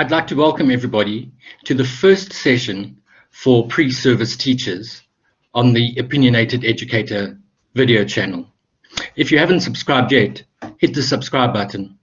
I'd like to welcome everybody to the first session for pre-service teachers on the Opinionated Educator video channel. If you haven't subscribed yet, hit the subscribe button.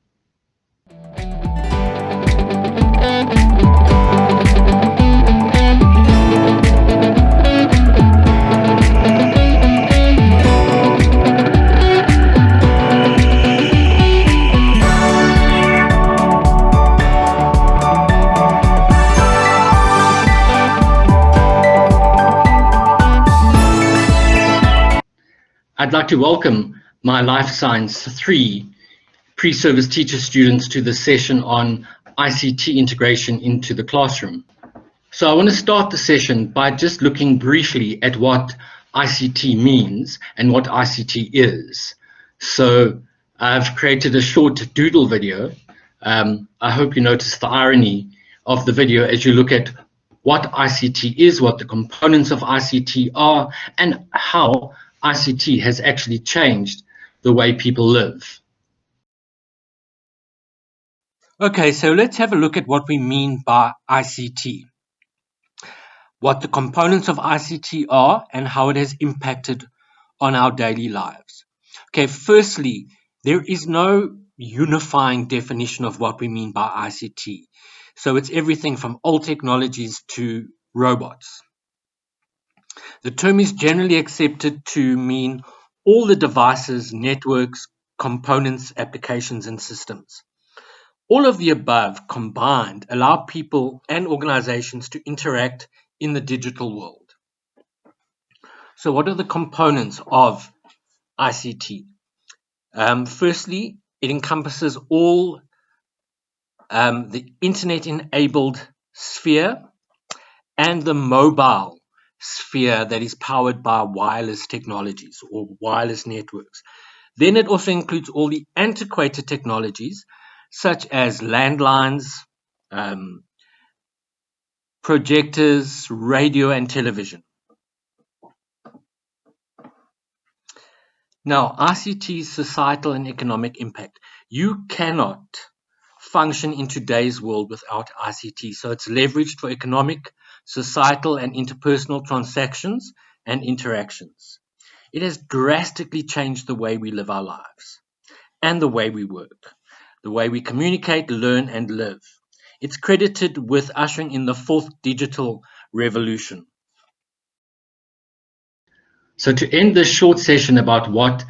I'd like to welcome my Life Science 3 pre-service teacher students to the session on ICT integration into the classroom. So I want to start the session by just looking briefly at what ICT means and what ICT is. So I've created a short doodle video. I hope you notice the irony of the video as you look at what ICT is, what the components of ICT are, and how ICT has actually changed the way people live. Okay, so let's have a look at what we mean by ICT, what the components of ICT are, and how it has impacted on our daily lives. Okay, firstly, there is no unifying definition of what we mean by ICT. So it's everything from old technologies to robots. The term is generally accepted to mean all the devices, networks, components, applications, and systems. All of the above combined allow people and organizations to interact in the digital world. So what are the components of ICT? Firstly, it encompasses all the internet-enabled sphere and the mobile sphere that is powered by wireless technologies or wireless networks. Then it also includes all the antiquated technologies such as landlines, projectors, radio, and television. Now, ICT's societal and economic impact. You cannot function in today's world without ICT. So it's leveraged for economic, societal, and interpersonal transactions and interactions. It has drastically changed the way we live our lives and the way we work, the way we communicate, learn, and live. It's credited with ushering in the fourth digital revolution. So to end this short session about what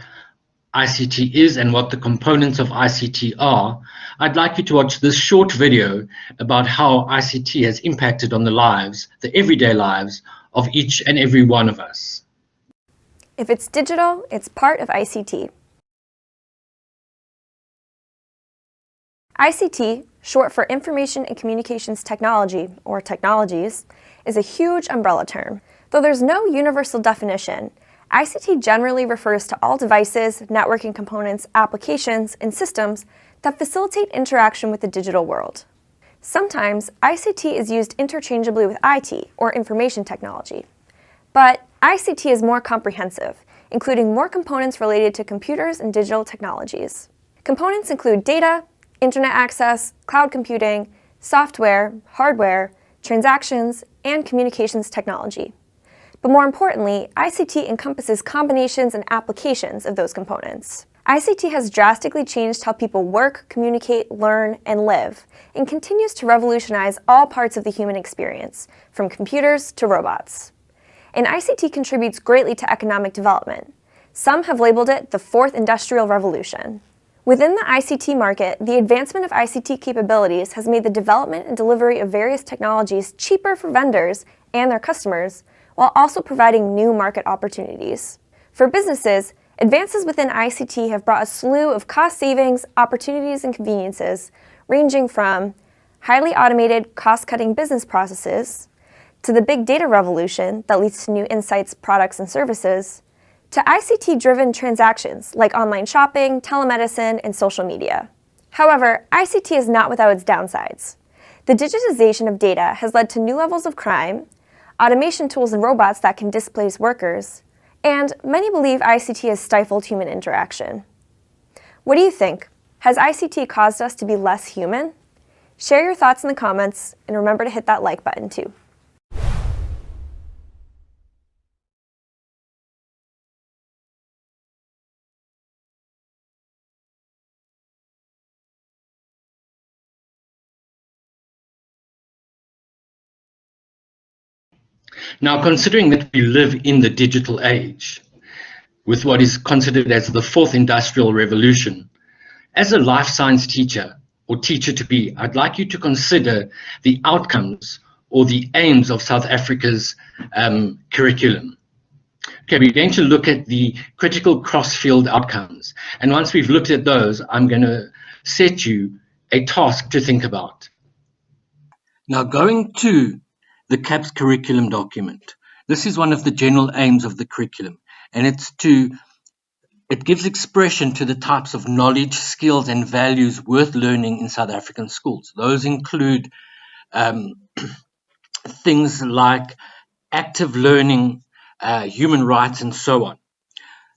ICT is and what the components of ICT are, I'd like you to watch this short video about how ICT has impacted on the lives, the everyday lives of each and every one of us. If it's digital, it's part of ICT. ICT, short for Information and Communications Technology, or technologies, is a huge umbrella term. Though there's no universal definition, ICT generally refers to all devices, networking components, applications, and systems that facilitate interaction with the digital world. Sometimes, ICT is used interchangeably with IT, or information technology. But ICT is more comprehensive, including more components related to computers and digital technologies. Components include data, internet access, cloud computing, software, hardware, transactions, and communications technology. But more importantly, ICT encompasses combinations and applications of those components. ICT has drastically changed how people work, communicate, learn, and live, and continues to revolutionize all parts of the human experience, from computers to robots. And ICT contributes greatly to economic development. Some have labeled it the fourth industrial revolution. Within the ICT market, the advancement of ICT capabilities has made the development and delivery of various technologies cheaper for vendors and their customers, while also providing new market opportunities. For businesses, advances within ICT have brought a slew of cost savings, opportunities, and conveniences, ranging from highly automated, cost-cutting business processes, to the big data revolution that leads to new insights, products, and services, to ICT-driven transactions like online shopping, telemedicine, and social media. However, ICT is not without its downsides. The digitization of data has led to new levels of crime, automation tools and robots that can displace workers, and many believe ICT has stifled human interaction. What do you think? Has ICT caused us to be less human? Share your thoughts in the comments, and remember to hit that like button too. Now, considering that we live in the digital age, with what is considered as the fourth industrial revolution, as a life science teacher or teacher-to-be, I'd like you to consider the outcomes or the aims of South Africa's curriculum. Okay, we're going to look at the critical cross-field outcomes. And once we've looked at those, I'm going to set you a task to think about. Now, going to the CAPS curriculum document, this is one of the general aims of the curriculum, and it gives expression to the types of knowledge, skills, and values worth learning in South African schools. Those include things like active learning, human rights, and so on.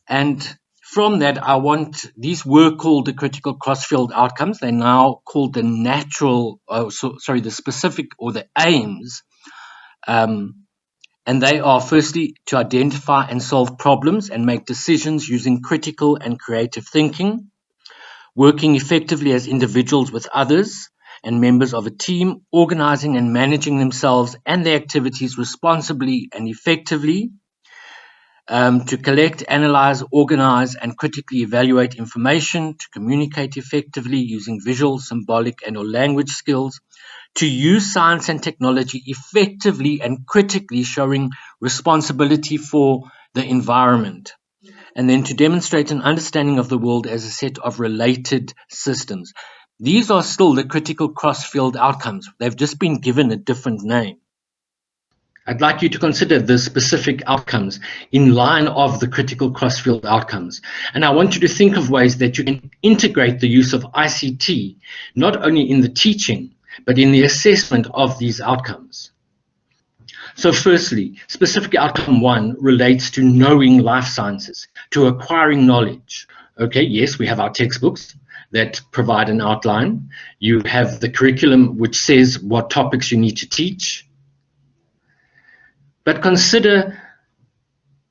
And from that, these were called the critical cross-field outcomes. They're now called the specific or the aims. And they are firstly to identify and solve problems and make decisions using critical and creative thinking, working effectively as individuals with others and members of a team, organizing and managing themselves and their activities responsibly and effectively, to collect, analyze, organize, and critically evaluate information, to communicate effectively using visual, symbolic, and/or language skills, to use science and technology effectively and critically, showing responsibility for the environment, and then to demonstrate an understanding of the world as a set of related systems. These are still the critical cross-field outcomes. They've just been given a different name. I'd like you to consider the specific outcomes in line of the critical cross-field outcomes. And I want you to think of ways that you can integrate the use of ICT, not only in the teaching, but in the assessment of these outcomes. So firstly, specific outcome 1 relates to knowing life sciences, to acquiring knowledge. Okay, yes, we have our textbooks that provide an outline. You have the curriculum which says what topics you need to teach. But consider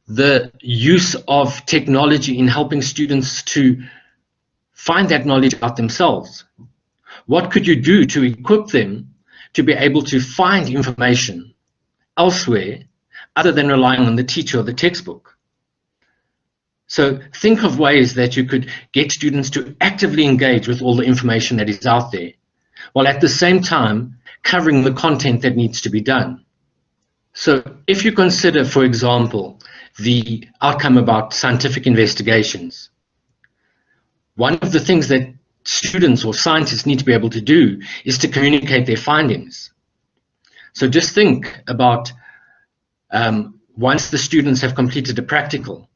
the use of technology in helping students to find that knowledge out themselves. What could you do to equip them to be able to find information elsewhere other than relying on the teacher or the textbook? So think of ways that you could get students to actively engage with all the information that is out there, while at the same time covering the content that needs to be done. So if you consider, for example, the outcome about scientific investigations, one of the things that students or scientists need to be able to do is to communicate their findings. So just think about once the students have completed a practical,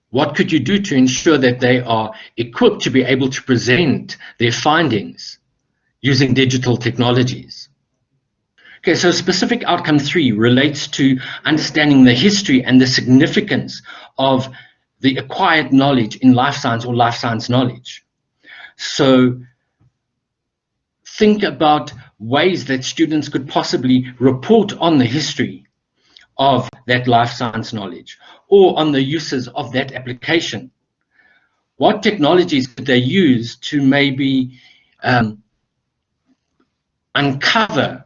what could you do to ensure that they are equipped to be able to present their findings using digital technologies? Okay, so specific outcome 3 relates to understanding the history and the significance of the acquired knowledge in life science or life science knowledge. So think about ways that students could possibly report on the history of that life science knowledge or on the uses of that application. What technologies could they use to maybe uncover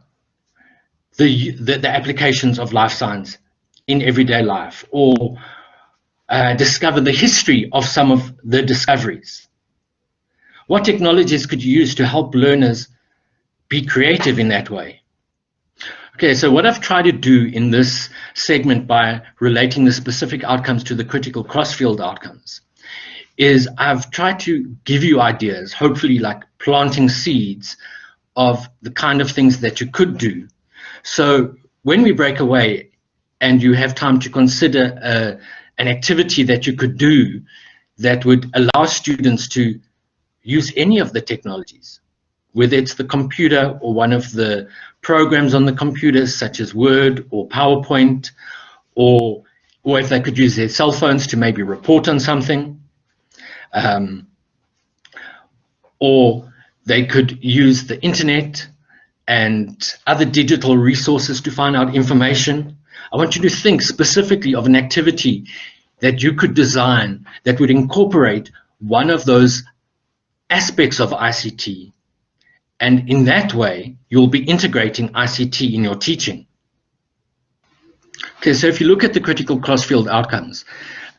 the applications of life science in everyday life, or discover the history of some of the discoveries? What technologies could you use to help learners be creative in that way? Okay, so what I've tried to do in this segment by relating the specific outcomes to the critical cross-field outcomes is I've tried to give you ideas, hopefully like planting seeds of the kind of things that you could do. So when we break away and you have time to consider an activity that you could do that would allow students to use any of the technologies, whether it's the computer or one of the programs on the computers such as Word or PowerPoint, or if they could use their cell phones to maybe report on something, or They could use the internet and other digital resources to find out information. I want you to think specifically of an activity that you could design that would incorporate one of those aspects of ICT. And in that way, you'll be integrating ICT in your teaching. Okay, so if you look at the critical cross-field outcomes,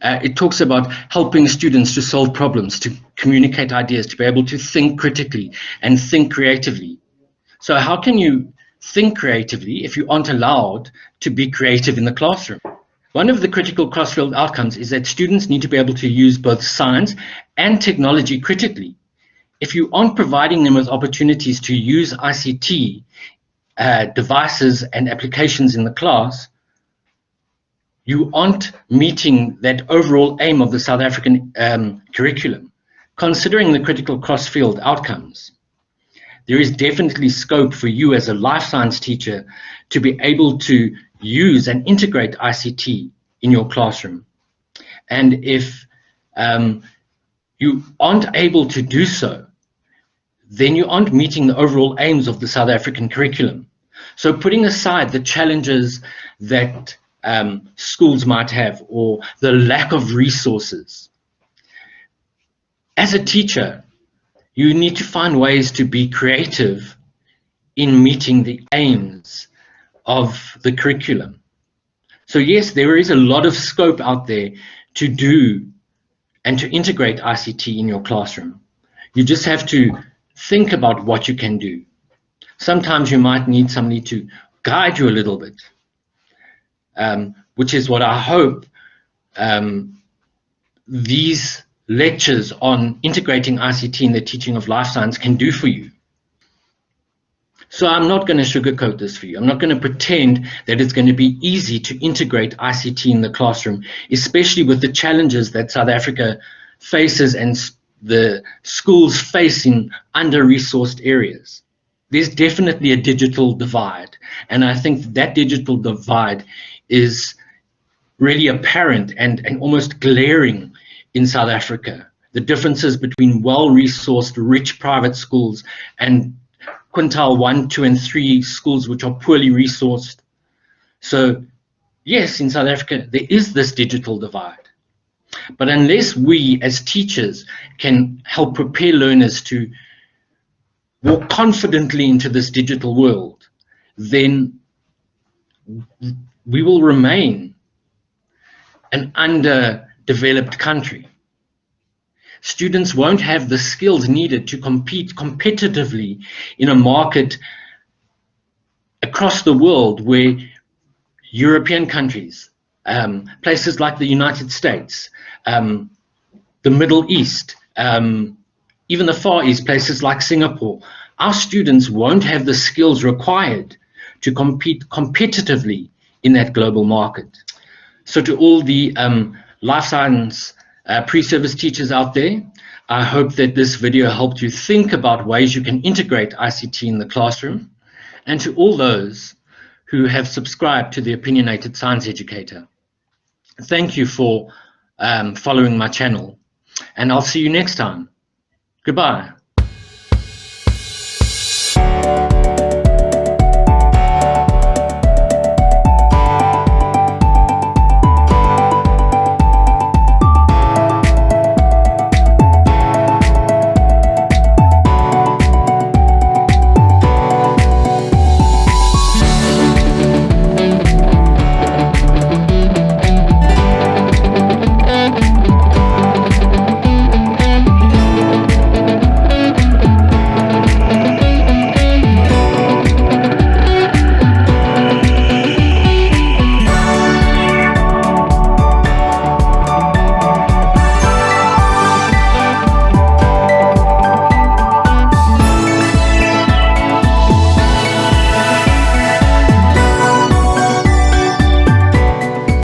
it talks about helping students to solve problems, to communicate ideas, to be able to think critically and think creatively. So how can you think creatively if you aren't allowed to be creative in the classroom? One of the critical cross-field outcomes is that students need to be able to use both science and technology critically. If you aren't providing them with opportunities to use ICT devices and applications in the class, you aren't meeting that overall aim of the South African curriculum. Considering the critical cross-field outcomes, there is definitely scope for you as a life science teacher to be able to use and integrate ICT in your classroom. And if you aren't able to do so, then you aren't meeting the overall aims of the South African curriculum. So putting aside the challenges that schools might have or the lack of resources, as a teacher, you need to find ways to be creative in meeting the aims of the curriculum. So yes, there is a lot of scope out there to do and to integrate ICT in your classroom. You just have to think about what you can do. Sometimes you might need somebody to guide you a little bit, which is what I hope these lectures on integrating ICT in the teaching of life science can do for you. So I'm not going to sugarcoat this for you. I'm not going to pretend that it's going to be easy to integrate ICT in the classroom, especially with the challenges that South Africa faces and the schools face in under-resourced areas. There's definitely a digital divide, and I think that digital divide is really apparent and almost glaring in South Africa. The differences between well-resourced, rich private schools and quintile 1, 2, and 3 schools which are poorly resourced. So yes, in South Africa, there is this digital divide. But unless we as teachers can help prepare learners to walk confidently into this digital world, then we will remain an underdeveloped country. Students won't have the skills needed to compete competitively in a market across the world where European countries, places like the United States, the Middle East, even the Far East, places like Singapore, our students won't have the skills required to compete competitively in that global market. So to all the life science pre-service teachers out there, I hope that this video helped you think about ways you can integrate ICT in the classroom. And to all those who have subscribed to the Opinionated Science Educator, thank you for following my channel, and I'll see you next time. Goodbye.